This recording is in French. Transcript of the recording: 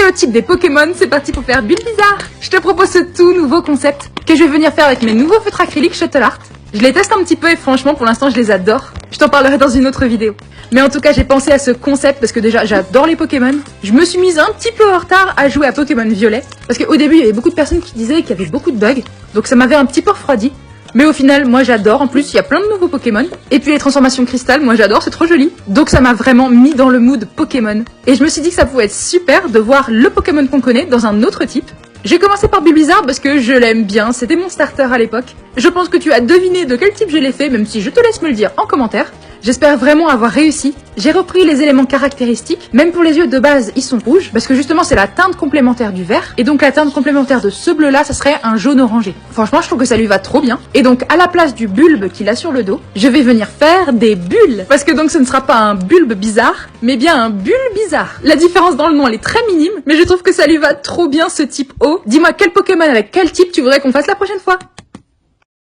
stéréotype des Pokémon, c'est parti pour faire Bulle Bizarre. Je te propose ce tout nouveau concept que je vais venir faire avec mes nouveaux feutres acryliques Shuttle Art. Je les teste un petit peu et franchement pour l'instant je les adore. Je t'en parlerai dans une autre vidéo. Mais en tout cas j'ai pensé à ce concept parce que déjà j'adore les Pokémon. Je me suis mise un petit peu en retard à jouer à Pokémon Violet. Parce qu'au début il y avait beaucoup de personnes qui disaient qu'il y avait beaucoup de bugs. Donc ça m'avait un petit peu refroidi. Mais au final, moi j'adore, en plus il y a plein de nouveaux Pokémon. Et puis les transformations cristal, moi j'adore, c'est trop joli. Donc ça m'a vraiment mis dans le mood Pokémon. Et je me suis dit que ça pouvait être super de voir le Pokémon qu'on connaît dans un autre type. J'ai commencé par Bulle Bizarre parce que je l'aime bien, c'était mon starter à l'époque. Je pense que tu as deviné de quel type je l'ai fait, même si je te laisse me le dire en commentaire. J'espère vraiment avoir réussi. J'ai repris les éléments caractéristiques, même pour les yeux de base, ils sont rouges, parce que justement c'est la teinte complémentaire du vert, et donc la teinte complémentaire de ce bleu là, ça serait un jaune orangé. Franchement je trouve que ça lui va trop bien, et donc à la place du bulbe qu'il a sur le dos, je vais venir faire des bulles, parce que donc ce ne sera pas un bulbe bizarre, mais bien un bulle bizarre. La différence dans le nom elle est très minime, mais je trouve que ça lui va trop bien ce type O. Dis-moi quel Pokémon avec quel type tu voudrais qu'on fasse la prochaine fois.